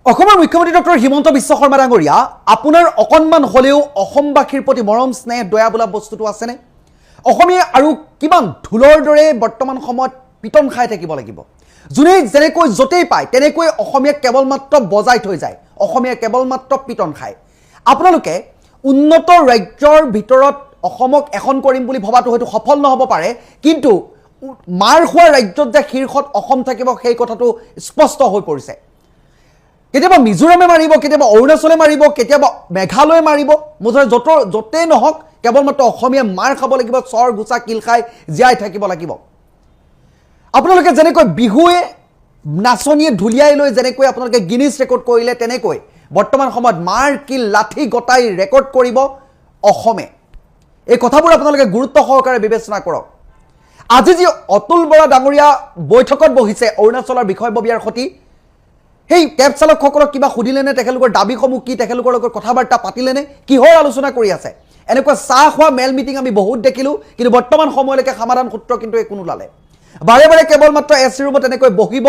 অসমৰ মুখ্যমন্ত্ৰী ডক্টৰ হিমন্ত বিশ্ব শৰ্মা ডাঙৰীয়া আপোনাৰ অকণমান হলেও অসমবাসীৰ প্ৰতি মৰম স্নেহ দয়া বোলা বস্তুটো আছেনে অসমীয়া আৰু কিমান ঢোলৰ দৰে বৰ্তমান সময়ত পিটন খাই থাকিব লাগিব যোনে যেনেকৈ যতেই পায় তেনেকৈ অসমীয়া কেৱল মাত্ৰ বজাই থৈ যায় অসমীয়া কেৱল মাত্ৰ পিটন খায় আপোনালোকে উন্নত ৰাজ্যৰ ভিতৰত অসমক এখন কৰিম বুলি ভবাটো হয়তো সফল নহব পাৰে কিন্তু মাৰ খোৱা ৰাজ্যত যে শীৰ্ষত অসম থাকিব সেই কথাটো স্পষ্ট হৈ পৰিছে কেতিয়াবা মিজোৰামে মাৰিব কেতিয়াবা অৰুণাচলে মাৰিব কেতিয়াবা মেঘালয় মাৰিব মুঠতে যতে নহওক কেৱল মাত্ৰ অসমীয়া মাৰ খাব লাগিব চৰ গুচা কিল খাই জীয়াই থাকিব লাগিব আপোনালোকে যেনেকৈ বিহুৱে নাচনীয়ে ঢুলিয়াই লৈ যেনেকৈ আপোনালোকে গিনিছ ৰেকৰ্ড কৰিলে তেনেকৈ বৰ্তমান সময়ত মাৰ কিল লাঠি গটাই ৰেকৰ্ড কৰিব অসমে এই কথাবোৰ আপোনালোকে গুৰুত্ব সহকাৰে বিবেচনা কৰক আজি যি অতুল বৰা ডাঙৰীয়া বৈঠকত বহিছে অৰুণাচলৰ বিষয়ববীয়াৰ সৈতে সেই কেব চালকসকলক কিবা সুধিলেনে তেখেতলোকৰ দাবীসমূহ কি তেখেতলোকৰ লগত কথাবাৰ্তা পাতিলেনে কিহৰ আলোচনা কৰি আছে এনেকুৱা চাহ খোৱা মেল মিটিং আমি বহুত দেখিলোঁ কিন্তু বৰ্তমান সময়লৈকে সমাধান সূত্ৰ কিন্তু একো নোলালে বাৰে বাৰে কেৱল মাত্ৰ এচি ৰুমত এনেকৈ বহিব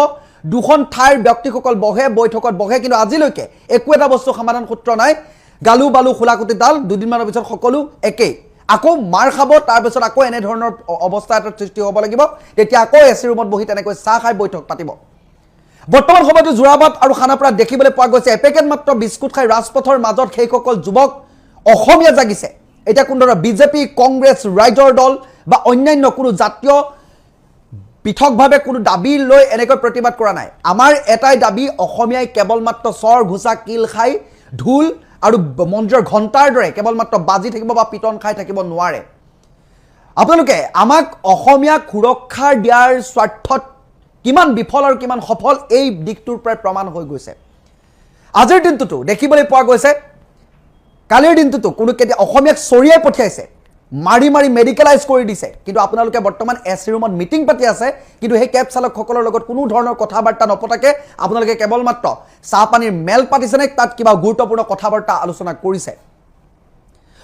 দুখন ঠাইৰ ব্যক্তিসকল বহে বৈঠকত বহে কিন্তু আজিলৈকে একো এটা বস্তু সমাধান সূত্ৰ নাই গালু বালু খোলাকুটি ডাল দুদিনমানৰ পিছত সকলো একেই আকৌ মাৰ খাব তাৰপিছত আকৌ এনে ধৰণৰ অৱস্থা এটা সৃষ্টি হ'ব লাগিব তেতিয়া আকৌ এচি ৰুমত বহি তেনেকৈ চাহ খাই বৈঠক পাতিব বৰ্তমান সময়ত জোৰাবাদ আৰু খানাপাৰাত দেখিবলৈ পোৱা গৈছে এপেকেট মাত্ৰ বিস্কুট খাই ৰাজপথৰ মাজত সেইসকল যুৱক অসমীয়া জাগিছে এটা কোনদৰে বিজেপি কংগ্ৰেছ ৰাইজৰ দল বা অন্যান্য কোনো জাতীয় পৃথকভাৱে কোনো দাবী লৈ এনেকৈ প্ৰতিবাদ কৰা নাই আমাৰ এটাই দাবী অসমীয়াই কেৱল মাত্ৰ চৰ ঘুচা কিল খাই ঢোল আৰু মন্দিৰৰ ঘণ্টাৰ দৰে কেৱল মাত্ৰ বাজি থাকিব বা পিটন খাই থাকিব নোৱাৰে আপোনালোকে আমাক অসমীয়াক সুৰক্ষা দিয়াৰ স্বাৰ্থত কিমান বিফল আৰু কিমান সফল এই দিকটোৰ প্ৰায় প্ৰমাণ হৈ গৈছে আজিৰ দিনটোতো দেখিবলৈ পোৱা গৈছে কালিৰ দিনটোতো কোনো কেতিয়া অসমীয়াক চৰিয়াই পঠিয়াইছে মাৰি মাৰি মেডিকেলাইজ কৰি দিছে কিন্তু আপোনালোকে বৰ্তমান এচি ৰুমত মিটিং পাতি আছে কিন্তু সেই কেব চালকসকলৰ লগত কোনো ধৰণৰ কথাবাৰ্তা নপতাকে আপোনালোকে কেৱল মাত্ৰ চাহ পানীৰ মেল পাতিছেনে তাত কিবা গুৰুত্বপূৰ্ণ কথাবাৰ্তা আলোচনা কৰিছে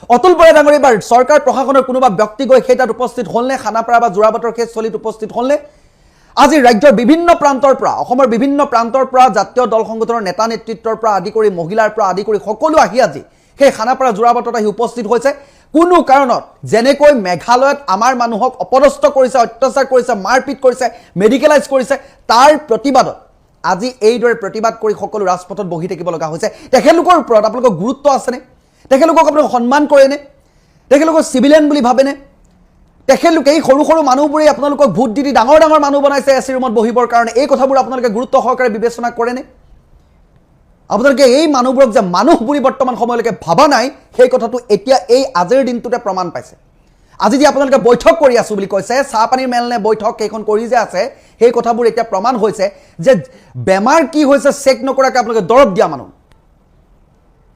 অতুল বৰা ডাঙৰীয়া বা চৰকাৰ প্ৰশাসনৰ কোনোবা ব্যক্তি গৈ সেই তাত উপস্থিত হ'লনে খানাপাৰা বা জোৰাবাটৰ সেই স্থলীত উপস্থিত হ'লনে আজি ৰাজ্যৰ বিভিন্ন প্ৰান্তৰ পৰা অসমৰ বিভিন্ন প্ৰান্তৰ পৰা জাতীয় দল সংগঠনৰ নেতা নেতৃত্বৰ পৰা আদি কৰি মহিলাৰ পৰা আদি কৰি সকলো আহি আজি সেই খানাপাৰা জোৰাবাটত আহি উপস্থিত হৈছে কোনো কাৰণত যেনেকৈ মেঘালয়ত আমাৰ মানুহক অপদস্থ কৰিছে অত্যাচাৰ কৰিছে মাৰপিট কৰিছে মেডিকেলাইজ কৰিছে তাৰ প্ৰতিবাদত আজি এইদৰে প্ৰতিবাদ কৰি সকলো ৰাজপথত বহি থাকিব লগা হৈছে তেখেতলোকৰ ওপৰত আপোনালোকৰ গুৰুত্ব আছেনে তেখেতলোকক আপোনালোকে সন্মান কৰেনে তেখেতলোকক চিভিলিয়ান বুলি ভাবেনে তেখেতলোকে এই সৰু সৰু মানুহবোৰে আপোনালোকক ভোট দি ডাঙৰ ডাঙৰ মানুহ বনাইছে এচি ৰুমত বহিবৰ কাৰণে এই কথাবোৰ আপোনালোকে গুৰুত্ব সহকাৰে বিবেচনা কৰেনে আপোনালোকে এই মানুহবোৰক যে মানুহ বুলি বৰ্তমান সময়লৈকে ভাবা নাই সেই কথাটো এতিয়া এই আজিৰ দিনটোতে প্ৰমাণ পাইছে আজি যে আপোনালোকে বৈঠক কৰি আছো বুলি কৈছে চাহ পানীৰ মেলনে বৈঠক কেইখন কৰি যে আছে সেই কথাবোৰ এতিয়া প্ৰমাণ হৈছে যে বেমাৰ কি হৈছে চেক নকৰাকৈ আপোনালোকে দৰব দিয়া মানুহ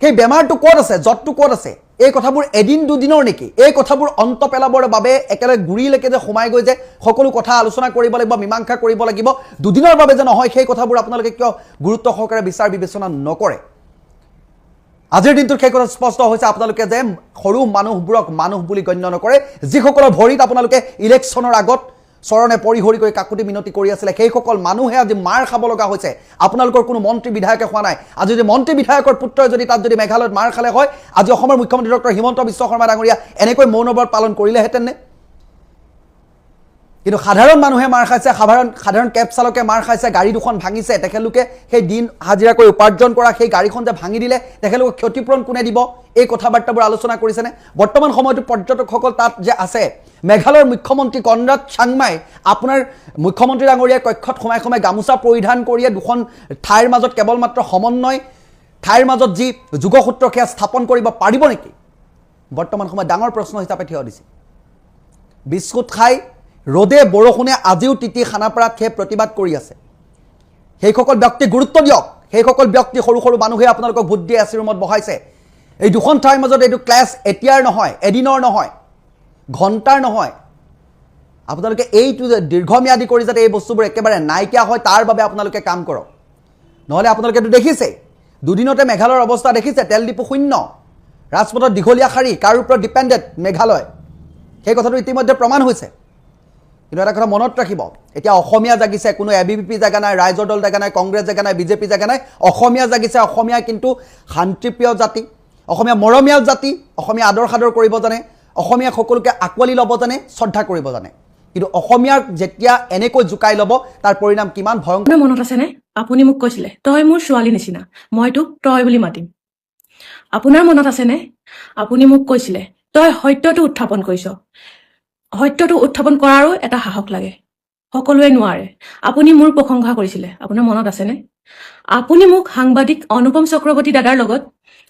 সেই বেমাৰটো ক'ত আছে জটটো ক'ত আছে এই কথাবোৰ এদিন দুদিনৰ নেকি এই কথাবোৰ অন্ত পেলাবৰ বাবে একেলগে গুৰিলৈকে যে সোমাই গৈ যে সকলো কথা আলোচনা কৰিব লাগিব মীমাংসা কৰিব লাগিব দুদিনৰ বাবে যে নহয় সেই কথাবোৰ আপোনালোকে কিয় গুৰুত্ব সহকাৰে বিচাৰ বিবেচনা নকৰে আজিৰ দিনটোত সেই কথা স্পষ্ট হৈছে আপোনালোকে যে সৰু মানুহবোৰক মানুহ বুলি গণ্য নকৰে যিসকলৰ ভৰিত আপোনালোকে ইলেকশ্যনৰ আগত চৰণে পৰিহৰি কৰি কাকুতি মিনতি কৰি আছিলে সেইসকল মানুহে আজি মাৰ খাব লগা হৈছে আপোনালোকৰ কোনো মন্ত্ৰী বিধায়কে হোৱা নাই আজি যদি মন্ত্ৰী বিধায়কৰ পুত্ৰই যদি তাত যদি মেঘালয়ত মাৰ খালে হয় আজি অসমৰ মুখ্যমন্ত্ৰী ডক্টৰ হিমন্ত বিশ্ব শৰ্মা ডাঙৰীয়া এনেকৈ মৌনব্ৰত পালন কৰিলেহেঁতেননে কিন্তু সাধাৰণ মানুহে মাৰ খাইছে সাধাৰণ কেব চালকে মাৰ খাইছে গাড়ী দুখন ভাঙিছে তেখেতলোকে সেই দিন হাজিৰা কৰি উপাৰ্জন কৰা সেই গাড়ীখন যে ভাঙি দিলে তেখেতলোকক ক্ষতিপূৰণ কোনে দিব এই কথাবাৰ্তাবোৰ আলোচনা কৰিছেনে বৰ্তমান সময়তো পৰ্যটকসকল তাত যে আছে মেঘালয়ৰ মুখ্যমন্ত্ৰী কনৰাড চাংমাই আপোনাৰ মুখ্যমন্ত্ৰী ডাঙৰীয়া কক্ষত সোমাই সোমাই গামোচা পৰিধান কৰিয়ে দুখন ঠাইৰ মাজত কেৱল মাত্ৰ সমন্বয় ঠাইৰ মাজত যি যোগসূত্ৰ সেয়া স্থাপন কৰিব পাৰিব নেকি বৰ্তমান সময়ত ডাঙৰ প্ৰশ্ন হিচাপে থিয় দিছে বিস্কুট খাই ৰদে বৰষুণে আজিও তিতি খানাপাৰাত সেই প্ৰতিবাদ কৰি আছে সেইসকল ব্যক্তি গুৰুত্ব দিয়ক সেইসকল ব্যক্তি সৰু সৰু মানুহে আপোনালোকক ভোট দিয়ে এচি ৰুমত বহাইছে এই দুখন ঠাইৰ মাজত এইটো ক্লাছ এতিয়াৰ নহয় এদিনৰ নহয় ঘণ্টাৰ নহয় আপোনালোকে এইটো দীৰ্ঘম্যাদী কৰি যাতে এই বস্তুবোৰ একেবাৰে নাইকিয়া হয় তাৰ বাবে আপোনালোকে কাম কৰক নহ'লে আপোনালোকেতো দেখিছে দুদিনতে মেঘালয়ৰ অৱস্থা দেখিছে তেল ডিপু শূন্য ৰাজপথত দীঘলীয়া শাৰী কাৰ ওপৰত ডিপেণ্ডেণ্ট মেঘালয় সেই কথাটো ইতিমধ্যে প্ৰমাণ হৈছে কিন্তু এটা কথা মনত ৰাখিব, এতিয়া অসমীয়া জাগিছে, কোনো ABVP জাগা নাই, ৰাইজৰ দল জাগা নাই, কংগ্ৰেছ জাগা নাই, BJP জাগা নাই, অসমীয়া জাগিছে। অসমীয়া কিন্তু শান্তিপ্ৰিয় জাতি, অসমীয়া মৰমীয়াল জাতি, অসমীয়া আদৰ সাদৰ কৰিব জানে, অসমীয়া সকলোকে আঁকোৱালি ল'ব জানে, শ্ৰদ্ধা কৰিব জানে। কিন্তু অসমীয়াক যেতিয়া এনেকৈ জোকাই ল'ব তাৰ পৰিণাম কিমান ভয়ংকৰ। মনত আছেনে আপুনি মোক কৈছিলে তই মোৰ ছোৱালী নিচিনা, মই তোক তই বুলি মাতিম। আপোনাৰ মনত আছেনে আপুনি মোক কৈছিলে তই সত্যটো উত্থাপন কৰিছ। সত্যটো উত্থাপন কৰাৰো এটা সাহস লাগে, সকলোৱে নোৱাৰে। আপুনি মোৰ প্ৰশংসা কৰিছিলে, আপোনাৰ মনত আছেনে? আপুনি মোক সাংবাদিক অনুপম চক্ৰৱৰ্তী দাদাৰ লগত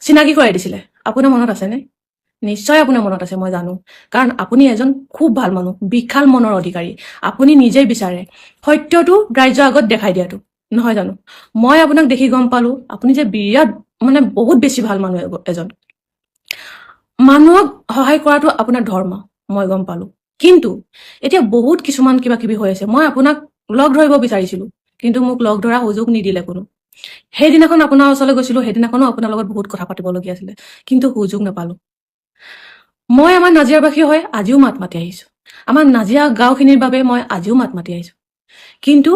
চিনাকি কৰাই দিছিলে, আপোনাৰ মনত আছেনে? নিশ্চয় আপোনাৰ মনত আছে, মই জানো, কাৰণ আপুনি এজন খুব ভাল মানুহ, বিশাল মনৰ অধিকাৰী। আপুনি নিজেই বিচাৰে সত্যটো ৰাইজৰ আগত দেখাই দিয়াটো, নহয় জানো? মই আপোনাক দেখি গম পালো আপুনি যে বিৰাট বহুত বেছি ভাল মানুহ এজন। মানুহক সহায় কৰাটো আপোনাৰ ধৰ্ম, মই গম পালো। কিন্তু এতিয়া বহুত কিছুমান কিবা কিবি হৈ আছে। মই আপোনাক লগ ধৰিব বিচাৰিছিলো, কিন্তু মোক লগ ধৰা সুযোগ নিদিলে কোনো। সেইদিনাখন আপোনাৰ ওচৰলৈ গৈছিলো, সেইদিনাখনো আপোনাৰ লগত বহুত কথা পাতিবলগীয়া আছিলে, কিন্তু সুযোগ নাপালো। মই আমাৰ নাজিৰাবাসী হৈ আজিও মাত মাতি আহিছো, আমাৰ নাজিৰা গাঁওখিনিৰ বাবে মই আজিও মাত মাতি আহিছো। কিন্তু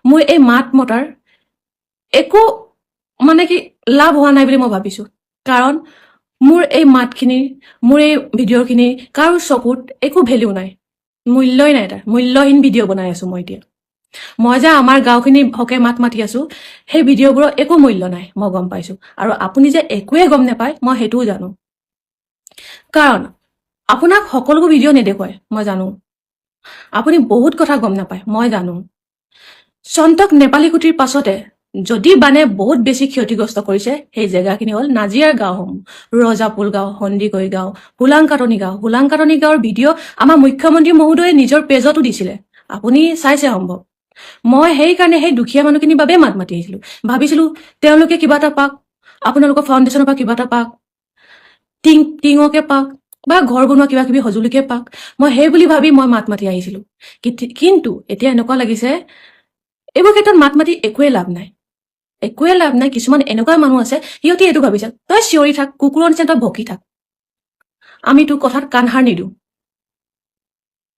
মোৰ এই মাত মতাৰ একো কি লাভ হোৱা নাই বুলি মই ভাবিছো, কাৰণ মোৰ এই মাতখিনি, মোৰ এই ভিডিঅ'খিনি কাৰো চকুত একো ভেলিউ নাই, মূল্যই নাই। তাৰ মূল্যহীন ভিডিঅ' বনাই আছো মই এতিয়া। মই যে আমাৰ গাঁওখিনি হকে মাত মাতি আছো, সেই ভিডিঅ'বোৰৰ একো মূল্য নাই, মই গম পাইছো। আৰু আপুনি যে একোৱে গম নাপায় মই সেইটোও জানো, কাৰণ আপোনাক সকলোবোৰ ভিডিঅ' নেদেখুৱাই, মই জানো। আপুনি বহুত কথা গম নাপায়, মই জানো। সন্তক নেপালী কুটিৰ পাছতে যদি বানে বহুত বেছি ক্ষতিগ্ৰস্ত কৰিছে, সেই জেগাখিনি হ'ল নাজিৰাৰ গাঁওসমূহ, ৰজাপুল গাঁও, সন্দিকৈ গাঁও, হোলাংকাটনি গাঁও। হোলাংকাটনি গাঁৱৰ ভিডিঅ' আমাৰ মুখ্যমন্ত্ৰী মহোদয়ে নিজৰ পেজতো দিছিলে, আপুনি চাইছে সম্ভৱ। মই সেইকাৰণে সেই দুখীয়া মানুহখিনিৰ বাবে মাত মাতি আহিছিলো, ভাবিছিলো তেওঁলোকে কিবা এটা পাক, আপোনালোকৰ ফাউণ্ডেশ্যনৰ পৰা কিবা এটা পাক, টিঙকে পাক, বা ঘৰ বনোৱা কিবা কিবি সঁজুলিকে পাক, মই সেই বুলি ভাবি মই মাত মাতি আহিছিলো। কিন্তু এতিয়া এনেকুৱা লাগিছে এইবোৰ ক্ষেত্ৰত মাত মাতি একোৱে লাভ নাই, একোৱে লাভ নাই। কিছুমান এনেকুৱা মানুহ আছে, সিহঁতি এইটো ভাবিছে তই চিঞৰি থাক, কুকুৰৰ নিচিনা তই ভকি থাক, আমি তোৰ কথাত কাণসাৰ নিদিওঁ,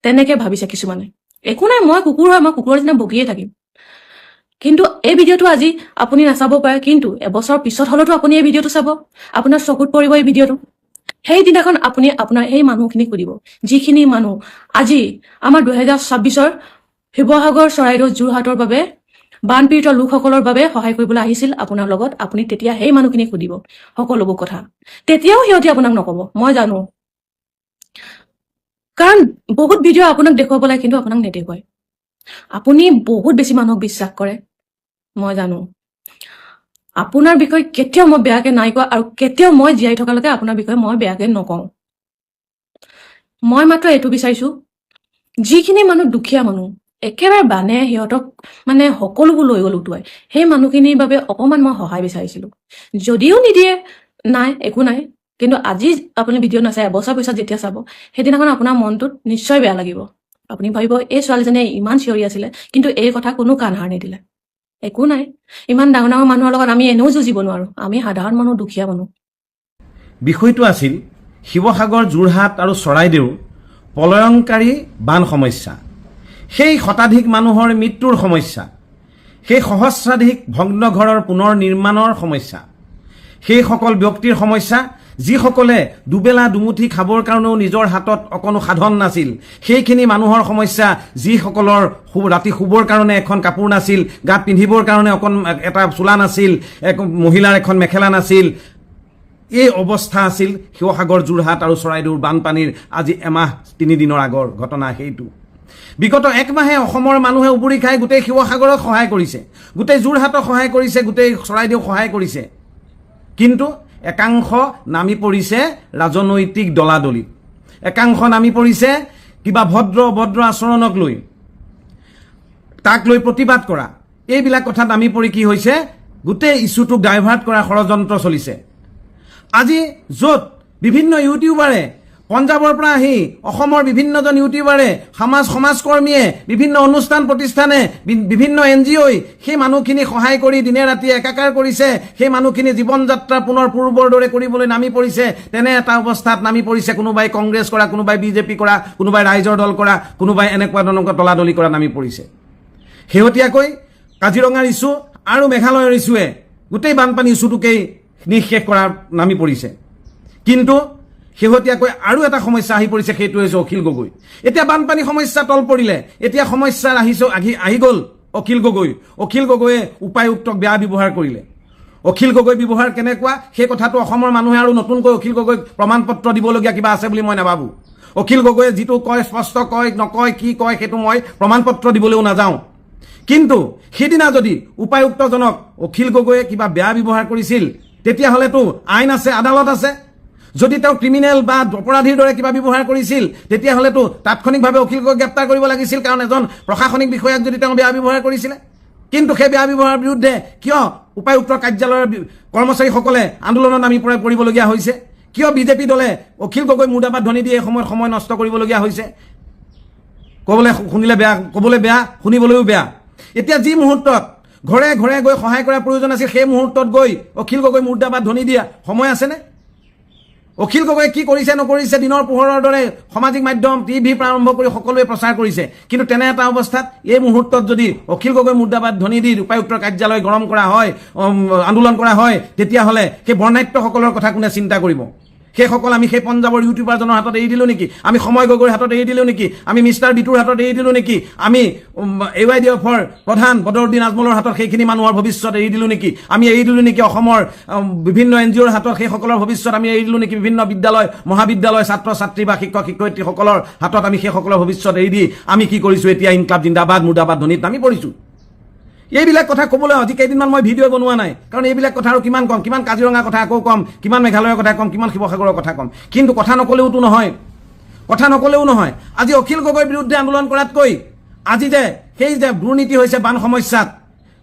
তেনেকে ভাবিছে কিছুমানে। একো নাই, মই কুকুৰ হয়, মই কুকুৰৰ নিচিনা ভকিয়ে থাকিম। কিন্তু এই ভিডিঅ'টো আজি আপুনি নাচাব পাৰে, কিন্তু এবছৰ পিছত হলেতো আপুনি এই ভিডিঅ'টো চাব, আপোনাৰ চকুত পৰিব এই ভিডিঅ'টো। সেইদিনাখন আপুনি আপোনাৰ এই মানুহখিনিক সুধিব, যিখিনি মানুহ আজি আমাৰ 2026-ৰ শিৱসাগৰ, চৰাইদেউ, যোৰহাটৰ বাবে বানপীড়িত লোকসকলৰ বাবে সহায় কৰিবলৈ আহিছিল আপোনাৰ লগত। আপুনি তেতিয়া সেই মানুহখিনিক সুধিব সকলোবোৰ কথা, তেতিয়াও সিহঁতি আপোনাক নকব, মই জানো। কাৰণ বহুত ভিডিঅ' আপোনাক দেখুৱাব লাগে, কিন্তু আপোনাক নেদেখুৱায়। আপুনি বহুত বেছি মানুহক বিশ্বাস কৰে, মই জানো। আপোনাৰ বিষয়ে কেতিয়াও মই বেয়াকে নাই কোৱা, আৰু কেতিয়াও মই জীয়াই থকালৈকে আপোনাৰ বিষয়ে মই বেয়াকে নকওঁ। মই মাত্ৰ এইটো বিচাৰিছো, যিখিনি মানুহ দুখীয়া মানুহ, একেবাৰে বানে সিহঁতক সকলোবোৰ লৈ গ'ল উটুৱাই, সেই মানুহখিনিৰ বাবে অকণমান মই সহায় বিচাৰিছিলো। যদিও নিদিয়ে নাই, একো নাই। কিন্তু আজি আপুনি ভিডিঅ' নাচাই, এবছৰ পিছত যেতিয়া চাব, সেইদিনাখন আপোনাৰ মনটোত নিশ্চয় বেয়া লাগিব। আপুনি ভাবিব এই ছোৱালীজনীয়ে ইমান চিঞৰি আছিলে, কিন্তু এই কথা কোনো কাণসাৰ নিদিলে। একো নাই, ইমান ডাঙৰ ডাঙৰ মানুহৰ লগত আমি এনেও যুঁজিব নোৱাৰো, আমি সাধাৰণ মানুহ, দুখীয়া মানুহ। বিষয়টো আছিল শিৱসাগৰ, যোৰহাট আৰু চৰাইদেউৰ প্ৰলয়ংকাৰী বান সমস্যা, সেই শতাধিক মানুহৰ মৃত্যুৰ সমস্যা, সেই সহস্ৰাধিক ভগ্ন ঘৰৰ পুনৰ নিৰ্মাণৰ সমস্যা, সেইসকল ব্যক্তিৰ সমস্যা যিসকলে দুবেলা দুমুঠি খাবৰ কাৰণেও নিজৰ হাতত অকণো সাধন নাছিল, সেইখিনি মানুহৰ সমস্যা যিসকলৰ ৰাতি শুবৰ কাৰণে এখন কাপোৰ নাছিল, গাত পিন্ধিবৰ কাৰণে এটা চোলা নাছিল, মহিলাৰ এখন মেখেলা নাছিল। এই অৱস্থা আছিল শিৱসাগৰ, যোৰহাট আৰু চৰাইদেউৰ বানপানীৰ আজি এমাহ 3 দিনৰ আগৰ ঘটনা সেইটো। বিগত একমাহে অসমৰ মানুহে উবুৰি খাই গোটেই শিৱসাগৰক সহায় কৰিছে, গোটেই যোৰহাটক সহায় কৰিছে, গোটেই চৰাইদেউক সহায় কৰিছে। কিন্তু একাংশ নামি পৰিছে ৰাজনৈতিক দলাদলিত, একাংশ নামি পৰিছে কিবা ভদ্ৰ আচৰণক লৈ, তাক লৈ প্ৰতিবাদ কৰা। এইবিলাক কথাত নামি পৰি কি হৈছে, গোটেই ইছ্যুটোক ডাইভাৰ্ট কৰা ষড়যন্ত্ৰ চলিছে। আজি য'ত বিভিন্ন ইউটিউবাৰে পঞ্জাবৰ পৰা আহি অসমৰ বিভিন্নজন ইউটিউবাৰে সমাজকৰ্মীয়ে বিভিন্ন অনুষ্ঠান প্ৰতিষ্ঠানে বিভিন্ন NGOই সেই মানুহখিনি সহায় কৰি দিনে ৰাতি একাকাৰ কৰিছে সেই মানুহখিনি জীৱন যাত্ৰা পুনৰ পূৰ্বৰ দৰে কৰিবলৈ নামি পৰিছে তেনে এটা অৱস্থাত নামি পৰিছে কোনোবাই কংগ্ৰেছ কৰা কোনোবাই বিজেপি কৰা কোনোবাই ৰাইজৰ দল কৰা কোনোবাই এনেকুৱা ধৰণৰ তলাতলি কৰা নামি পৰিছে শেহতীয়াকৈ কাজিৰঙাৰ ইছ্যু আৰু মেঘালয়ৰ ইছ্যুৱে গোটেই বানপানী ইছ্যুটোকেই নিঃশেষ কৰাৰ নামি পৰিছে কিন্তু শেহতীয়াকৈ আৰু এটা সমস্যা আহি পৰিছে সেইটো হৈছে অখিল গগৈ এতিয়া বানপানী সমস্যা তল পৰিলে এতিয়া সমস্যা আহি গ'ল অখিল গগৈয়ে উপায়ুক্তক বেয়া ব্যৱহাৰ কৰিলে অখিল গগৈ ব্যৱহাৰ কেনেকুৱা সেই কথাটো অসমৰ মানুহে আৰু নতুনকৈ অখিল গগৈক প্ৰমাণ পত্ৰ দিবলগীয়া কিবা আছে বুলি মই নাভাবো অখিল গগৈয়ে যিটো কয় স্পষ্ট কয় নকয় কি কয় সেইটো মই প্ৰমাণ পত্ৰ দিবলৈও নাযাওঁ কিন্তু সেইদিনা যদি উপায়ুক্তজনক অখিল গগৈয়ে কিবা বেয়া ব্যৱহাৰ কৰিছিল তেতিয়াহ'লেতো আইন আছে আদালত আছে যদি তেওঁ ক্ৰিমিনেল বা অপৰাধীৰ দৰে কিবা ব্যৱহাৰ কৰিছিল তেতিয়াহ'লেতো তাৎক্ষণিকভাৱে অখিল গগৈক গ্ৰেপ্তাৰ কৰিব লাগিছিল কাৰণ এজন প্ৰশাসনিক বিষয়াক যদি তেওঁ বেয়া ব্যৱহাৰ কৰিছিলে কিন্তু সেই বেয়া ব্যৱহাৰৰ বিৰুদ্ধে কিয় উপায়ুক্তৰ কাৰ্যালয়ৰ কৰ্মচাৰীসকলে আন্দোলনত নামি পৰিবলগীয়া হৈছে কিয় বিজেপি দলে অখিল গগৈ মুৰ্দাবাদ ধ্বনি দিয়ে সময় নষ্ট কৰিবলগীয়া হৈছে ক'বলৈ বেয়া শুনিবলৈও বেয়া এতিয়া যি মুহূৰ্তত ঘৰে ঘৰে গৈ সহায় কৰাৰ প্ৰয়োজন আছিল সেই মুহূৰ্তত গৈ অখিল গগৈ মুৰ্দাবাদ ধ্বনি দিয়া সময় আছেনে অখিল গগৈ কি কৰিছে নকৰিছে দিনৰ পোহৰৰ দৰে সামাজিক মাধ্যম টিভি প্ৰাৰম্ভ কৰি সকলোৱে প্ৰচাৰ কৰিছে কিন্তু তেনে এটা অৱস্থাত এই মুহূৰ্তত যদি অখিল গগৈ মুৰ্দাবাদ ধ্বনি দি উপায়ুক্তৰ কাৰ্যালয় গৰম কৰা হয় আন্দোলন কৰা হয় তেতিয়াহ'লে সেই বৰ্ণাঢ্যসকলৰ কথা কোনে চিন্তা কৰিব সেইসকল আমি সেই পঞ্জাবৰ ইউটিউবাৰজনৰ হাতত এৰি দিলোঁ নেকি আমি সময় গগৈৰ হাতত এৰি দিলোঁ নেকি আমি মিষ্টাৰ বিটুৰ হাতত এৰি দিলোঁ নেকি আমি AYDFৰ প্ৰধান বদৰুদ্দিন আজমলৰ হাতত সেইখিনি মানুহৰ ভৱিষ্যত এৰি দিলোঁ নেকি আমি এৰি দিলোঁ নেকি অসমৰ বিভিন্ন NGOৰ হাতত সেইসকলৰ ভৱিষ্যত আমি এৰি দিলোঁ নেকি বিভিন্ন বিদ্যালয় মহাবিদ্যালয় ছাত্ৰ ছাত্ৰী বা শিক্ষক শিক্ষয়িত্ৰীসকলৰ হাতত আমি সেইসকলৰ ভৱিষ্যত এৰি দি আমি কি কৰিছোঁ এতিয়া ইনকলাব জিন্দাবাদ মুৰ্দাবাদ ধ্বনিত নামি পৰিছোঁ এইবিলাক কথা ক'বলৈ আজি কেইদিনমান মই ভিডিঅ' বনোৱা নাই কাৰণ এইবিলাক কথা আৰু কিমান কম কিমান কাজিৰঙাৰ কথা আকৌ কম কিমান মেঘালয়ৰ কথা কম কিমান শিৱসাগৰৰ কথা কম কিন্তু কথা নক'লেওতো নহয় আজি অখিল গগৈৰ বিৰুদ্ধে আন্দোলন কৰাতকৈ আজি যে সেই যে দুৰ্নীতি হৈছে বান সমস্যাত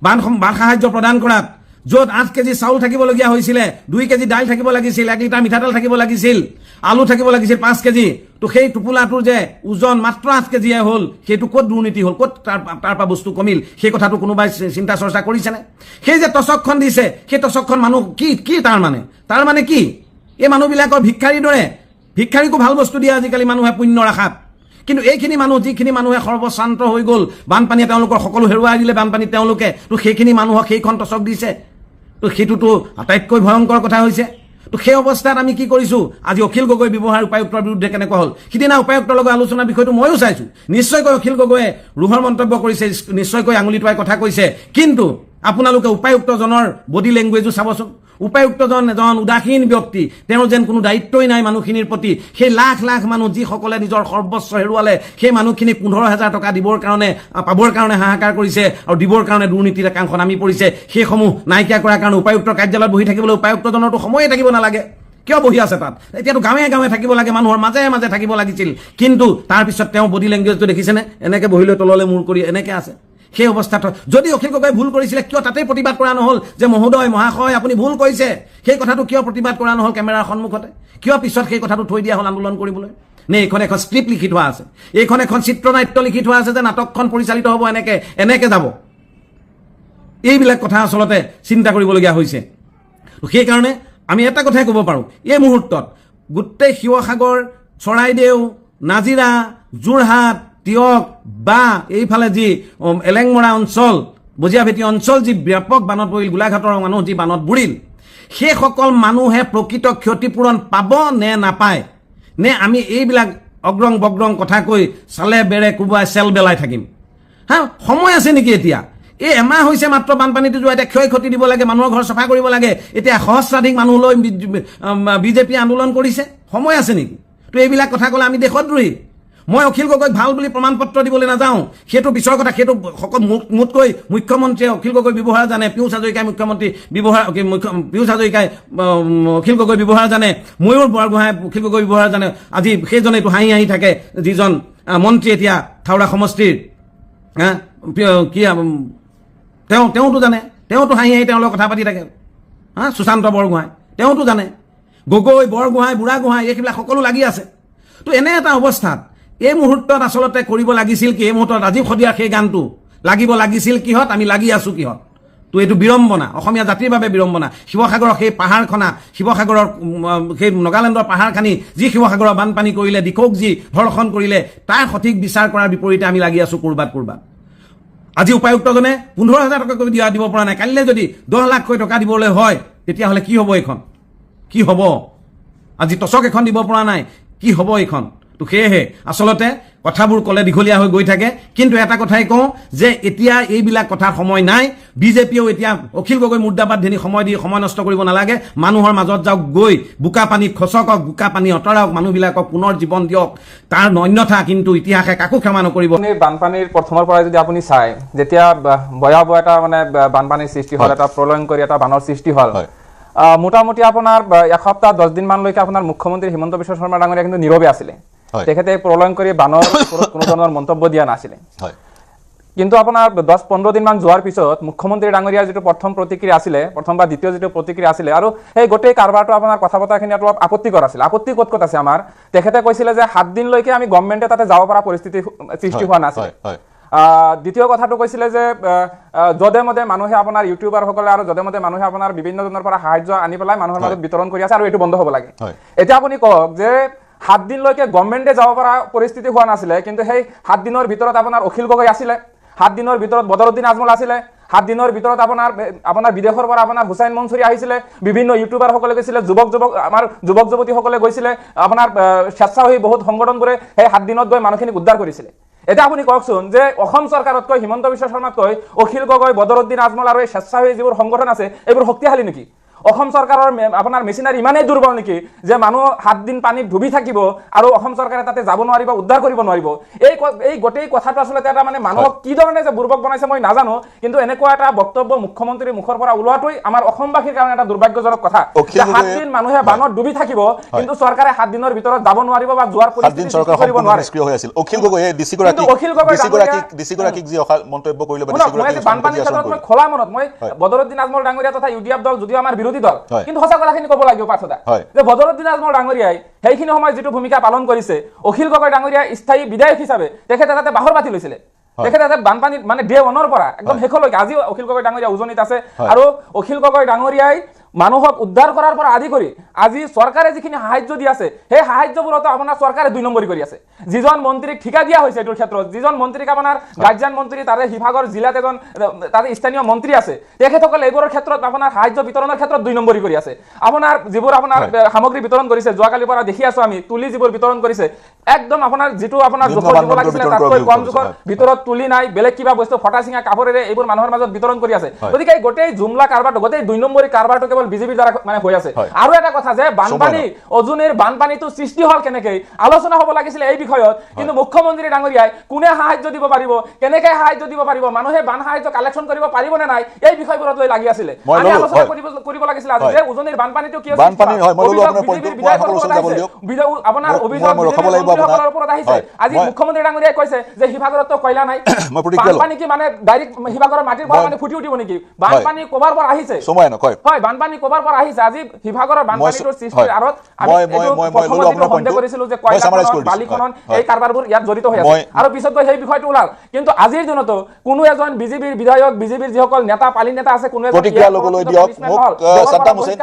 বান সাহায্য প্ৰদান কৰাত য'ত 8 কেজি চাউল থাকিবলগীয়া হৈছিলে 2 কেজি দাইল থাকিব লাগিছিল 1 লিটাৰ মিঠাতেল থাকিব লাগিছিল আলু থাকিব লাগিছিল 5 কেজি তো সেই টোপোলাটোৰ যে ওজন মাত্ৰ 8 কেজিয়ে হ'ল সেইটো ক'ত দুৰ্নীতি হ'ল ক'ত তাৰ পৰা বস্তু কমিল সেই কথাটো কোনোবাই চিন্তা চৰ্চা কৰিছেনে সেই যে টচকখন দিছে সেই টচকখন মানুহ কি তাৰ মানে কি এই মানুহবিলাকৰ ভিক্ষাৰীৰ দৰে ভিক্ষাৰীকো ভাল বস্তু দিয়ে আজিকালি মানুহে পুণ্যৰ আশাত কিন্তু এইখিনি মানুহ যিখিনি মানুহে সৰ্বশান্ত হৈ গ'ল বানপানীয়ে তেওঁলোকৰ সকলো হেৰুৱাই দিলে বানপানী তেওঁলোকে তো সেইখিনি মানুহক সেইখন টচক দিছে তো সেইটোতো আটাইতকৈ ভয়ংকৰ কথা হৈছে তো সেই অৱস্থাত আমি কি কৰিছোঁ আজি অখিল গগৈ ব্যৱহাৰ উপায়ুক্তৰ বিৰুদ্ধে কেনেকুৱা হ'ল সিদিনা উপায়ুক্তৰ লগত আলোচনাৰ বিষয়টো ময়ো চাইছোঁ নিশ্চয়কৈ অখিল গগৈয়ে ৰোহৰ মন্তব্য কৰিছে নিশ্চয়কৈ আঙুলি টোৱাই কথা কৈছে কিন্তু আপোনালোকে উপায়ুক্তজনৰ বডি লেংগুৱেজো চাবচোন উপায়ুক্তজন এজন উদাসীন ব্যক্তি তেওঁৰ যেন কোনো দায়িত্বই নাই মানুহখিনিৰ প্ৰতি সেই লাখ লাখ মানুহ যিসকলে নিজৰ সৰ্বস্ব হেৰুৱালে সেই মানুহখিনি 15,000 টকা পাবৰ কাৰণে হাহাকাৰ কৰিছে আৰু দিবৰ কাৰণে দুৰ্নীতিৰ একাংশ নামি পৰিছে সেইসমূহ নাইকিয়া কৰাৰ কাৰণে উপায়ুক্তৰ কাৰ্যালয়ত বহি থাকিবলৈ উপায়ুক্তজনৰতো সময়ে থাকিব নালাগে কিয় বহি আছে তাত এতিয়াতো গাঁৱে থাকিব লাগে মানুহৰ মাজে মাজে থাকিব লাগিছিল কিন্তু তাৰপিছত তেওঁ বডি লেংগুৱেজটো দেখিছেনে এনেকৈ বহিলৈ তললৈ মূৰ কৰি এনেকৈ আছে সেই অৱস্থাত যদি অখিল গগৈ ভুল কৰিছিলে কিয় তাতেই প্ৰতিবাদ কৰা নহ'ল যে মহাশয় আপুনি ভুল কৰিছে সেই কথাটো কিয় প্ৰতিবাদ কৰা নহ'ল কেমেৰাৰ সন্মুখতে কিয় পিছত সেই কথাটো থৈ দিয়া হ'ল আন্দোলন কৰিবলৈ নে এইখন এখন স্ক্ৰিপ্ট লিখি থোৱা আছে এইখন এখন চিত্ৰনাট্য লিখি থোৱা আছে যে নাটকখন পৰিচালিত হ'ব এনেকৈ যাব এইবিলাক কথা আচলতে চিন্তা কৰিবলগীয়া হৈছে সেইকাৰণে আমি এটা কথাই ক'ব পাৰোঁ এই মুহূৰ্তত গোটেই শিৱসাগৰ চৰাইদেউ নাজিৰা যোৰহাট তিয়ক বা এইফালে যি এলেংমৰা অঞ্চল বজিয়াভেটি অঞ্চল যি ব্যাপক বানত পৰিল গোলাঘাটৰ মানুহ যি বানত বুৰিল সেইসকল মানুহে প্ৰকৃত ক্ষতিপূৰণ পাব নে নাপায় নে আমি এইবিলাক অগ্ৰং বগ্ৰং কথা কৈ চালে বেৰে কোবাই চেল বেলাই থাকিম সময় আছে নেকি এতিয়া এই এমাহ হৈছে মাত্ৰ বানপানীটো যোৱা এতিয়া ক্ষয় ক্ষতি দিব লাগে মানুহৰ ঘৰ চাফা কৰিব লাগে এতিয়া সহস্ৰাধিক মানুহ লৈ বিজেপি আন্দোলন কৰিছে সময় আছে নেকি তো এইবিলাক কথা ক'লে আমি দেশদ্ৰোহী মই অখিল গগৈক ভাল বুলি প্ৰমাণ পত্ৰ দিবলৈ নাযাওঁ সেইটো পিছৰ কথা সেইটো মোতকৈ মুখ্যমন্ত্ৰীয়ে অখিল গগৈ ব্যৱহাৰ জানে পিয়ুষ হাজৰিকাই পিয়ুষ হাজৰিকাই অখিল গগৈ ব্যৱহাৰ জানে ময়ূৰ বৰগোহাঁই অখিল গগৈ ব্যৱহাৰ জানে আজি সেইজনে এইটো হাঁহি থাকে যিজন মন্ত্ৰী এতিয়া থাওৰা সমষ্টিৰ কি তেওঁতো জানে তেওঁতো হাঁহি তেওঁৰ লগত কথা পাতি থাকে সুশান্ত বৰগোহাঁই তেওঁতো জানে গগৈ বৰগোহাঁই বুঢ়াগোহাঁই এইবিলাক সকলো লাগি আছে তো এনে এটা অৱস্থাত এই মুহূৰ্তত আচলতে কৰিব লাগিছিল কি এই মুহূৰ্তত আজি সদিয়া সেই গানটো লাগিব লাগিছিল কিহত আমি লাগি আছো কিহত তো এইটো বিৰম্বনা অসমীয়া জাতিৰ বাবে বিৰম্বনা শিৱসাগৰৰ সেই পাহাৰখনা শিৱসাগৰৰ সেই নগালেণ্ডৰ পাহাৰখানি যি শিৱসাগৰৰ বানপানী কৰিলে দিখৌক যি ধৰ্ষণ কৰিলে তাৰ সঠিক বিচাৰ কৰাৰ বিপৰীতে আমি লাগি আছো কৰবাত আজি উপায়ুক্তজনে 15,000 টকাকৈ দিব পৰা নাই কালিলৈ যদি 10 লাখকৈ টকা দিবলৈ হয় তেতিয়াহ'লে কি হ'ব এইখন কি হ'ব আজি টচক এখন দিব পৰা নাই কি হ'ব এইখন তো সেয়েহে আচলতে কথাবোৰ ক'লে দীঘলীয়া হৈ গৈ থাকে কিন্তু এটা কথাই কওঁ যে এতিয়া এইবিলাক কথাৰ সময় নাই বিজেপিয়েও এতিয়া অখিল গগৈ মুৰ্দাবাদ ধেনি সময় দি সময় নষ্ট কৰিব নালাগে মানুহৰ মাজত যাওক গৈ বোকা পানী খচকক বোকা পানী অতৰাওক মানুহবিলাকক পুনৰ জীৱন দিয়ক তাৰ অন্যথা কিন্তু ইতিহাসে কাকো ক্ষমা নকৰিব বানপানীৰ প্ৰথমৰ পৰা যদি আপুনি চাই যেতিয়া ভয়াবহ এটা মানে বানপানীৰ সৃষ্টি হ'ল এটা প্ৰলয়ংকৰী এটা বানৰ সৃষ্টি হ'ল মোটামুটি আপোনাৰ এসপ্তাহ 10 দিন মানলৈকে আপোনাৰ মুখ্যমন্ত্ৰী হিমন্ত বিশ্ব শৰ্মা ডাঙৰীয়া কিন্তু নীৰৱে আছিলে তেখেতে প্ৰলয়ংকৰী বানৰ কোনো ধৰণৰ মন্তব্য দিয়া নাছিলে কিন্তু আপোনাৰ 10-15 দিন মান যোৱাৰ পিছত মুখ্যমন্ত্ৰী ডাঙৰীয়াৰ যিটো প্ৰথম প্ৰতিক্ৰিয়া আছিলে প্ৰথম বা দ্বিতীয় যিটো প্ৰতিক্ৰিয়া আছিলে আৰু এই গোটেই কাৰবাৰটো আপোনাৰ কথা বতৰাখিনি অলপ আপত্তিকৰ আছিল আপত্তি ক'ত আছে আমাৰ তেখেতে কৈছিলে যে 7 দিনলৈকে আমি গভৰ্ণমেণ্টে তাতে যাব পৰা পৰিস্থিতি সৃষ্টি হোৱা নাছিল দ্বিতীয় কথাটো কৈছিলে যে যদে মদে মানুহে আপোনাৰ ইউটিউবাৰসকলে আৰু যদে মদে মানুহে আপোনাৰ বিভিন্ন জনৰ পৰা সাহায্য আনি পেলাই মানুহৰ মাজত বিতৰণ কৰি আছে আৰু এইটো বন্ধ হ'ব লাগে এতিয়া আপুনি কওক যে 7 দিনলৈকে গভৰ্ণমেণ্টে যাব পৰা পৰিস্থিতি হোৱা নাছিলে কিন্তু সেই 7 দিনৰ ভিতৰত আপোনাৰ অখিল গগৈ আছিলে 7 দিনৰ ভিতৰত বদৰুদ্দিন আজমল আছিলে 7 দিনৰ ভিতৰত আপোনাৰ বিদেশৰ পৰা আপোনাৰ হুসাইন মনসুৰী আহিছিলে বিভিন্ন ইউটিউবাৰসকলে গৈছিলে আমাৰ যুৱক যুৱতীসকলে গৈছিলে আপোনাৰ স্বেচ্ছাসেৱী বহুত সংগঠনবোৰে সেই 7 দিনত গৈ মানুহখিনিক উদ্ধাৰ কৰিছিলে এতিয়া আপুনি কওকচোন যে অসম চৰকাৰতকৈ হিমন্ত বিশ্ব শৰ্মাতকৈ অখিল গগৈ বদৰুদ্দিন আজমল আৰু এই স্বেচ্ছাসেৱী যিবোৰ সংগঠন আছে এইবোৰ শক্তিশালী নেকি অসম চৰকাৰৰ আপোনাৰ মেচিনাৰী ইমানেই দুৰ্বল নেকি যে মানুহ 7 দিন পানীত ডুবি থাকিব আৰু অসম চৰকাৰে তাতে যাব নোৱাৰিব উদ্ধাৰ কৰিব নোৱাৰিব এই গোটেই কথাটো আসলে এটা মানে মানুহক কি ধৰণে যে বুৰ্বক বনাইছে মই নাজানো কিন্তু এনেকুৱা এটা বক্তব্য মুখ্যমন্ত্ৰীৰ মুখৰ পৰা ওলোৱাটোই আমাৰ অসমবাসীৰ কাৰণে এটা দুৰ্ভাগ্যজনক কথা 7 দিন মানুহে বানত ডুবি থাকিব কিন্তু চৰকাৰে 7 দিনৰ ভিতৰত যাব নোৱাৰিব বা যোৱাৰ পৰিস্থিতি সৃষ্টি কৰিব নোৱাৰে নিষ্ক্ৰিয় হৈ আছিল অখিল গগৈ ডিসি গৰাকীক যি মন্তব্য কৰিলে বানপানীৰ ক্ষেত্ৰত মই খোলা মনত মই বদৰুদ্দিন আজমল ডাঙৰীয়া তথা ইউডিএফ দল যদিও আমাৰ বিৰোধী দল কিন্তু সঁচা কথাখিনি ক'ব লাগিব পাৰ্থদা যে বদৰুদ্দিন আজমল ডাঙৰীয়াই সেইখিনি সময় যিটো ভূমিকা পালন কৰিছে অখিল গগৈ ডাঙৰীয়া স্থায়ী বিধায়ক হিচাপে তেখেতে তাতে বাহৰ পাতি লৈছিলে তেখেতে তাতে বানপানীত মানে ডে 1 পৰা একদম শেষলৈকে আজি অখিল গগৈ ডাঙৰীয়া উজনিত আছে আৰু অখিল গগৈ ডাঙৰীয়াই মানুহক উদ্ধাৰ কৰাৰ পৰা আদি কৰি আজি চৰকাৰে যিখিনি সাহায্য দি আছে সেই সাহায্যবোৰতো আপোনাৰ চৰকাৰে 2 নম্বৰী কৰি আছে যিজন মন্ত্ৰীক ঠিকা দিয়া হৈছে এইটোৰ ক্ষেত্ৰত যিজন মন্ত্ৰীক আপোনাৰ গাৰ্জিয়ান মন্ত্ৰী তাৰে শিৱসাগৰ জিলাত এজন তাতে স্থানীয় মন্ত্ৰী আছে তেখেতসকলে এইবোৰৰ ক্ষেত্ৰত আপোনাৰ সাহায্য বিতৰণৰ ক্ষেত্ৰত 2 নম্বৰী কৰি আছে আপোনাৰ যিবোৰ আপোনাৰ সামগ্ৰী বিতৰণ কৰিছে যোৱাকালিৰ পৰা দেখি আছো আমি তুলি যিবোৰ বিতৰণ কৰিছে একদম আপোনাৰ যিটো আপোনাৰ জোখৰ দিব লাগিছিল তাতকৈ কম জোখৰ ভিতৰত তুলি নাই বেলেগ কিবা বস্তু ফটা চিঙা কাপোৰেৰে এইবোৰ মানুহৰ মাজত বিতৰণ কৰি আছে গতিকে এই গোটেই জুমলা কাৰবাৰটো গোটেই 2 নম্বৰী কাৰবাৰটো কেৱল বিজেপিৰ দ্বাৰা মানে হৈ আছে আৰু এটা কথা যে বানপানী অজুনিৰ বানপানীটো সৃষ্টি হল কেনেকৈ আলোচনা হ'ব লাগিছিল এই বিষয়ত কিন্তু মুখ্যমন্ত্ৰী ডাঙৰীয়াই কোনে সাহায্য দিব পাৰিব কেনেকৈ সাহায্য দিব পাৰিব মানুহে বান সাহায্য কালেকশন কৰিব পাৰিব নে নাই এই বিষয়বোৰত লৈ লাগি আছিল আমি আলোচনা কৰিব লাগিছিল আজি যে উজনিৰ বানপানীটো কি বানপানী হয় মই আপোনাৰ পইণ্টটো আপোনাৰ অভিযোগ ওপৰত আহিছে আজি মুখ্যমন্ত্ৰী ডাঙৰীয়াই কৈছে যে শিৱসাগৰত তো কয়লা নাই বানপানী কি মানে ডাইৰেক্ট শিৱসাগৰৰ মাটিৰ পৰা মানে ফুটি উঠিব নেকি বানপানী কবাৰ পৰা আহিছে সময় নকয় হয় বানপানী কবাৰ পৰা আহিছে আজি শিৱসাগৰৰ বানপানীটোৰ সৃষ্টিৰ আৰত আমি সন্দেহ কৰিছিলো যে কয়লা বালিখনন এই কাৰবাৰবোৰ ইয়াত জড়িত হৈ আছে আৰু পিছত গৈ সেই বিষয়টো ওলাল কিন্তু আজিৰ দিনতো কোনো এজন বিজেপিৰ বিধায়ক বিজেপিৰ যিসকল নেতা পালি নেতা আছে কোনো এজন প্ৰতিক্ৰিয়া ল'বলৈ দিয়ক মোক সাদ্দাম হুছেইন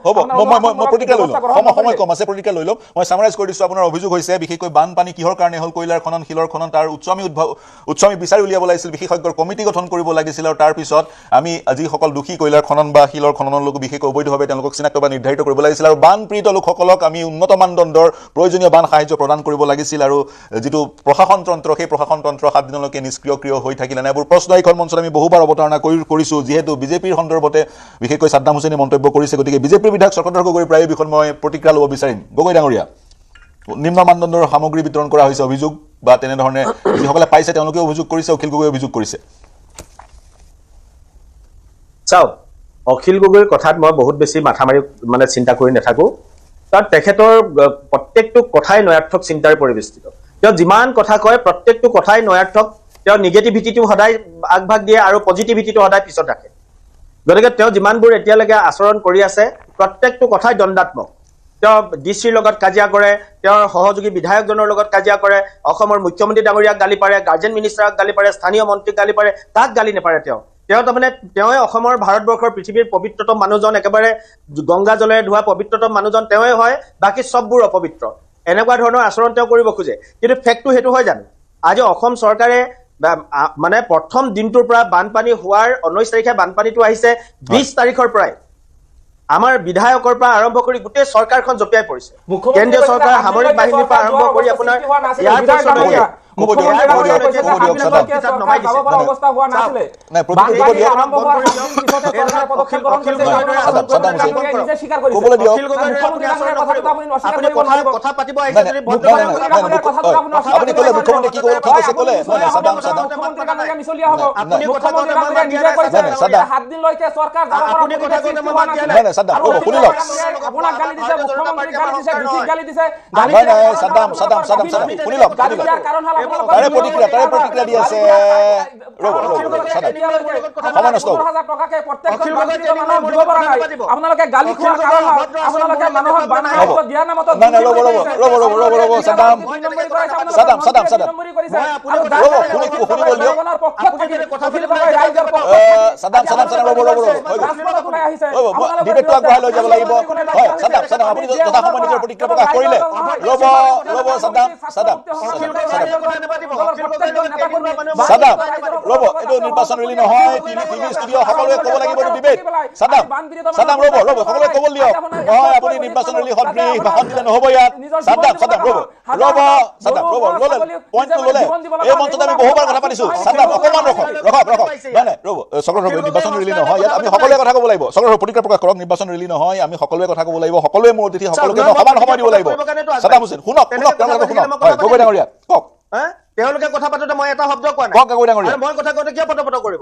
হ'ব মই প্ৰতিক্ৰিয়া লৈ লম সময় কম আছে প্ৰতিক্ৰিয়া লৈ লম মই সামাৰাইজ কৰি দিছো আপোনাৰ অভিযোগ হৈছে বিশেষকৈ বানপানী কিহৰ কাৰণে হ'ল কয়লাৰ খনন শিলৰ খনন তাৰ উচ্চমি বিচাৰি উলিয়াব লাগিছিল বিশেষজ্ঞৰ কমিটি গঠন কৰিব লাগিছিল আৰু তাৰ পিছত আমি আজি সকল দুখী কয়লাৰ খনন বা শিলৰ খননৰ লোক বিশেষকৈ অবৈধভাৱে তেওঁলোকক চিনাক্ত বা নিৰ্ধাৰিত কৰিব লাগিছিল আৰু বানপীড়িত লোকসকলক আমি উন্নত মানদণ্ডৰ প্ৰয়োজনীয় বান সাহায্য প্ৰদান কৰিব লাগিছিল আৰু যিটো প্ৰশাসন তন্ত্ৰ সেই প্ৰশাসন তন্ত্ৰ 7 দিনলৈকে নিষ্ক্ৰিয় হৈ থাকিলে এইবোৰ প্ৰশ্ন এইখন মঞ্চত আমি বহুবাৰ অৱতাৰণা কৰিছো যিহেতু বিজেপিৰ সন্দৰ্ভতে বিশেষকৈ সাদ্দাম হুছেইনে মন্তব্য কৰিছে গতিকে বিজেপিৰ বিধায়ক চক্ৰধৰ গগৈৰ প্ৰায় বিষয় মই প্ৰতিক্ৰিয়া ল'ব বিচাৰিম গগৈ ডাঙৰীয়া নিম্ন মানদণ্ডৰ সামগ্ৰী বিতৰণ কৰা হৈছে অভিযোগ বা তেনেধৰণে যিসকলে পাইছে তেওঁলোকে অভিযোগ কৰিছে অখিল গগৈ অভিযোগ কৰিছে চাওক অখিল গগৈৰ কথাত মই বহুত বেছি মাথা মাৰি মানে চিন্তা কৰি নাথাকো কাৰণ তেখেতৰ প্ৰত্যেকটো কথাই নয়াৰ্থক চিন্তাৰ পৰিবেষ্টিত তেওঁ যিমান কথা কয় প্ৰত্যেকটো কথাই নয়াৰ্থক তেওঁ নিগেটিভিটিটো সদায় আগভাগ দিয়ে আৰু পজিটিভিটিটো সদায় পিছত ৰাখে গতিকে তেওঁ যিমানবোৰ এতিয়ালৈকে আচৰণ কৰি আছে প্ৰত্যেকটো কথাই দণ্ডাত্মক তেওঁ ডিচিৰ লগত কাজিয়া কৰে, তেওঁৰ সহযোগী বিধায়কজনৰ লগত কাজিয়া কৰে, অসমৰ মুখ্যমন্ত্ৰী ডাঙৰীয়াক গালি পাৰে, গাৰ্জেন মিনিষ্টাৰক গালি পাৰে, স্থানীয় মন্ত্ৰীক গালি পাৰে, তাক গালি নেপাৰে তেওঁ তাৰমানে তেওঁৱে অসমৰ ভাৰতবৰ্ষৰ পৃথিৱীৰ পবিত্ৰতম মানুহজন, একেবাৰে গংগা জলেৰে ধোৱা পবিত্ৰতম মানুহজন তেওঁৱে হয়, বাকী চববোৰ অপবিত্ৰ। এনেকুৱা ধৰণৰ আচৰণ তেওঁ কৰিব খোজে। কিন্তু ফেক্টটো সেইটো হয় জানো? আজি অসম চৰকাৰে মানে প্ৰথম দিনটোৰ পৰা বানপানী হোৱাৰ 19 তাৰিখে বানপানীটো আহিছে, 20 তাৰিখৰ পৰাই আমাৰ বিধায়কৰ পৰা আৰম্ভ কৰি গোটেই চৰকাৰখন জপিয়াই পৰিছে। কেন্দ্ৰীয় চৰকাৰ, সামৰিক বাহিনীৰ পৰা আৰম্ভ কৰি আপোনাৰ তাৰে প্ৰতিক্ৰিয়া দি আছে। আপোনালোকে গালি খোৱাৰ কাৰণ আপোনালোকে মানুহক বানপানীত দিয়াৰ নামত ডিবেটটো আগবঢ়াই লৈ যাব লাগিব। আপুনি যথাসময় নিজৰ প্ৰতিক্ৰিয়া প্ৰকাশ কৰিলে। ৰ'ব এইটো নিৰ্বাচন ৰেলী নহয়, টিভি ষ্টুডিঅ' সকলোৱে ক'ব লাগিব ডিবেট। সাদাম ৰ'ব সকলোৱে ক'ব দিয়ক। নহয় আপুনি নিৰ্বাচন ৰেলী সদৃশ ভাষণ দিলে নহ'ব ইয়াত। সাদাম ৰ'ব পইণ্টটো ল'লে। এই মঞ্চত আমি বহুবাৰ কথা পাতিছো। সাদাম অকণমান ৰখক। নাই ৰ'ব চক্ৰ নিৰ্বাচন ৰেলী নহয়, ইয়াত আমি সকলোৱে কথা ক'ব লাগিব। চক্ৰ প্ৰতিক্ৰিয়া প্ৰকাশ কৰক। নিৰ্বাচন ৰেলী নহয়, আমি সকলোৱে কথা ক'ব লাগিব। সকলোৱে মোৰ অতিথি সকলোকে সমান সময় দিব লাগিব। সাদাম হুছেইন শুনক গগৈ ডাঙৰীয়া কওক। তেওঁলোকে কথা পাতোতে মই এটা শব্দ কোৱা নাই। গগৈ ডাঙৰীয়া মই কথা কওঁতে কিয় পটপট কৰিব?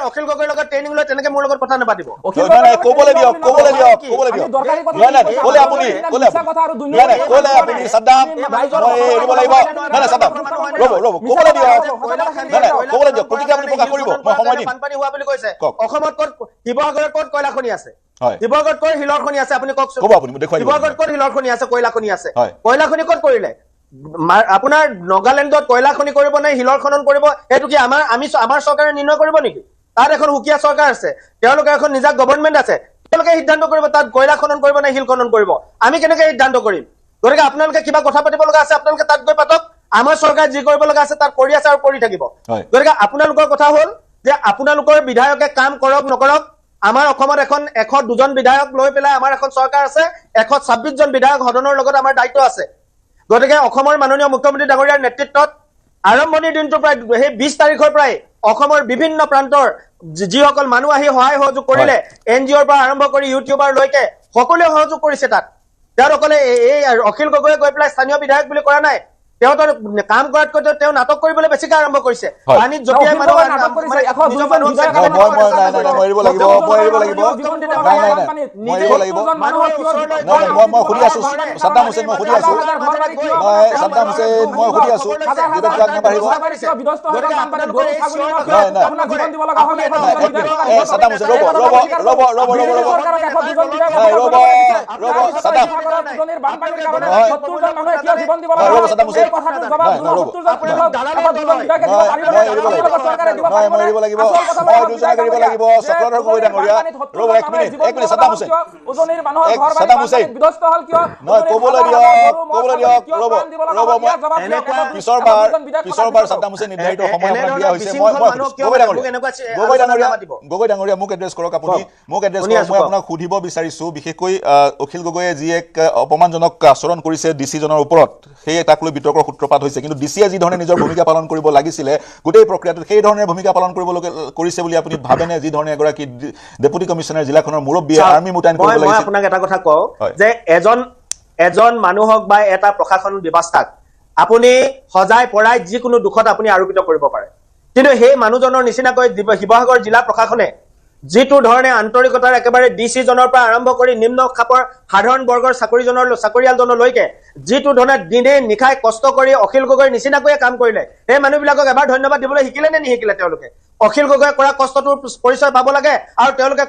অখিল গগৈৰ লগত ট্ৰেইনিং লৈ তেনেকে মোৰ লগত কথা নাপাতিব। ক'বলৈ দিয়ক। ক'লে আপুনি সাদাম মই এৰিব লাগিব। নাই সাদাম ৰ'ব ক'বলৈ দিয়ক। প্ৰতিক্ৰিয়া আপুনি প্ৰকাশ কৰিব, মই সময় দিম। বানপানী হোৱা বুলি কৈছে। অসমত ক'ত শিৱসাগৰত ক'ত কয়লা খনি আছে? শিৱসাগৰত ক'ত শিলৰ খনি আছে? আপুনি কওকচোন। শিৱসাগৰত ক'ত শিলৰ খনি আছে, কয়লা খনি আছে? কয়লা খনি ক'ত কৰিলে? আপোনাৰ নাগালেণ্ডত কয়লা খনি কৰিব নে শিলৰ খনন কৰিব? সেইটো কি আমাৰ চৰকাৰে নিৰ্ণয় কৰিব নেকি? তাত এখন সুকীয়া চৰকাৰ আছে, তেওঁলোকে এখন নিজা গভৰ্ণমেণ্ট আছে, তেওঁলোকে সিদ্ধান্ত কৰিব তাত কয়লা খনন কৰিব নে শিল খনন কৰিব। আমি কেনেকে সিদ্ধান্ত কৰিম? গতিকে আপোনালোকে কিবা কথা পাতিব লগা আছে, আপোনালোকে তাত গৈ পাতক। আমাৰ চৰকাৰে যি কৰিব লগা আছে তাত কৰি আছে আৰু কৰি থাকিব। গতিকে আপোনালোকৰ কথা হ'ল যে আপোনালোকৰ বিধায়কে কাম কৰক নকৰক, আমাৰ অসমত এখন 102জন বিধায়ক লৈ পেলাই আমাৰ এখন চৰকাৰ আছে, 126জন বিধায়ক সদনৰ লগত আমাৰ দায়িত্ব আছে। গতিকে অসমৰ মাননীয় মুখ্যমন্ত্ৰী ডাঙৰীয়াৰ নেতৃত্বত আৰম্ভণিৰ দিনটোৰ পৰাই সেই 20 তাৰিখৰ পৰাই অসমৰ বিভিন্ন প্ৰান্তৰ যিসকল মানুহ আহি সহায় সহযোগ কৰিলে, NGOৰ পৰা আৰম্ভ কৰি ইউটিউবাৰলৈকে সকলোৱে সহযোগ কৰিছে। তাত তেওঁলোকে এই অখিল গগৈয়ে গৈ পেলাই স্থানীয় বিধায়ক বুলি কৰা নাই, তেওঁ কাম কৰাতকৈ তেওঁ নাটক কৰিবলৈ বেছিকে আৰম্ভ কৰিছে। পানীত জপিয়াই মই এৰিব লাগিব। মই সুধি আছো সাদাম হুছেইন, মই সুধি আছো পিছৰবাৰ সাদাম হুছেইন নিৰ্ধাৰিত সময় আপোনাক দিয়া হৈছে। গগৈ ডাঙৰীয়া মোক এড্ৰেছ কৰক। আপুনি মোক এড্ৰেছ কৰক। মই আপোনাক সুধিব বিচাৰিছো, বিশেষকৈ অখিল গগৈয়ে যি এক অপমানজনক আচৰণ কৰিছে ডিচিজনৰ ওপৰত, সেই তাক লৈ বিতৰ্কৰ সূত্ৰপাত হৈছে। কিন্তু ডিচিয়ে যি ধৰণে নিজৰ ভূমিকা পালন কৰিব লাগিছিলে গোটেই প্ৰক্ৰিয়াটোত, সেই ধৰণে ভূমিকা পালন কৰিছে বুলি আপুনি ভাবেনে? যি ধৰণে এগৰাকী ডেপুটি কমিশ্যনাৰ জিলাখনৰ মুৰব্বীয়ে আৰ্মি মুতায়ন কৰিব লাগিছিল। মই আপোনাক এটা কথা কওঁ যে এজন মানুহক বা এটা প্ৰশাসন ব্যৱস্থাক আপুনি সজাই পৰাই যিকোনো দুখত আপুনি আৰোপিত কৰিব পাৰে, কিন্তু সেই মানুহজনৰ নিচিনাকৈ শিৱসাগৰ জিলা প্ৰশাসনে যিটো ধৰণে আন্তৰিকতাৰ একেবাৰে ডিচি জনৰ পৰা আৰম্ভ কৰি নিম্ন খাপৰ সাধাৰণ বৰ্গৰ চাকৰিয়ালজনলৈকে যিটো ধৰণে দিনে নিশাই কষ্ট কৰি অখিল গগৈৰ নিচিনাকৈয়ে কাম কৰিলে সেই মানুহবিলাকক এবাৰ ধন্যবাদ দিবলৈ শিকিলে নে নিশিকিলে তেওঁলোকে অখিল গগৈ কৰা কষ্টটোৰ পৰিচয় পাব লাগে আৰু তেওঁলোকে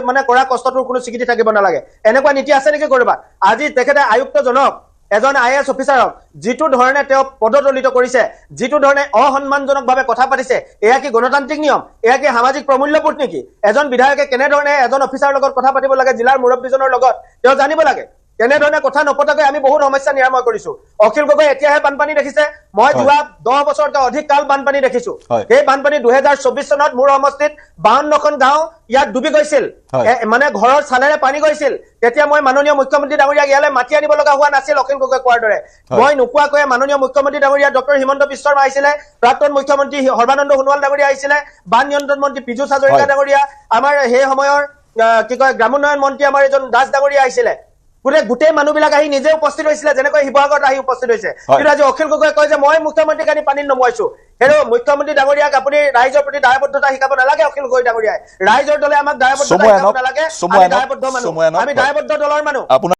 মানে কৰা কষ্টটোৰ কোনো স্বীকৃতি থাকিব নালাগে এনেকুৱা নীতি আছে নেকি কৰবাত আজি তেখেতে আয়ুক্তজনক এজন IAS অফিচাৰক যিটো ধৰণে তেওঁ পদদলিত কৰিছে যিটো ধৰণে অসন্মানজনকভাৱে কথা পাতিছে এয়া কি গণতান্ত্ৰিক নিয়ম এয়া কি সামাজিক প্ৰমূল্যবোধ নেকি এজন বিধায়কে কেনেধৰণে এজন অফিচাৰৰ লগত কথা পাতিব লাগে জিলাৰ মুৰব্বীজনৰ লগত তেওঁ জানিব লাগে কেনেধৰণে কথা নপতাকৈ আমি বহুত সমস্যা নিৰাময় কৰিছো অখিল গগৈ এতিয়াহে বানপানী দেখিছে মই যোৱা 10 বছৰতকৈ অধিক কাল বানপানী দেখিছো এই বানপানী 2024 চনত মোৰ সমষ্টিত 52খন গাঁও ইয়াত ডুবি গৈছিল মানে ঘৰৰ চালেৰে পানী গৈছিল তেতিয়া মই মাননীয় মুখ্যমন্ত্ৰী ডাঙৰীয়াক ইয়ালৈ মাতি আনিব লগা হোৱা নাছিল অখিল গগৈ কোৱাৰ দৰে মই নোকোৱাকৈ মাননীয় মুখ্যমন্ত্ৰী ডাঙৰীয়া ডক্টৰ হিমন্ত বিশ্ব শৰ্মা আহিছিলে প্ৰাক্তন মুখ্যমন্ত্ৰী সৰ্বানন্দ সোণোৱাল ডাঙৰীয়া আহিছিলে বান নিয়ন্ত্ৰণ মন্ত্ৰী পীযুষ হাজৰিকা ডাঙৰীয়া আমাৰ সেই সময়ৰ কি কয় গ্ৰামোন্নয়ন মন্ত্ৰী আমাৰ এজন দাস ডাঙৰীয়া আহিছিলে গোটেই মানুহবিলাক আহি নিজে উপস্থিত হৈছিলে যেনেকৈ শিৱসাগৰত আহি উপস্থিত হৈছে কিন্তু আজি অখিল গগৈ কয় যে মই মুখ্যমন্ত্ৰীক আনি পানীত নমুৱাইছো হেৰো মুখ্যমন্ত্ৰী ডাঙৰীয়াক আপুনি ৰাইজৰ প্ৰতি দায়বদ্ধতা শিকাব নালাগে অখিল গগৈ ডাঙৰীয়াই ৰাইজৰ দলে আমাক দায়বদ্ধতা শিকাব নালাগে আমি দায়বদ্ধ মানুহ আমি দায়বদ্ধ দলৰ মানুহ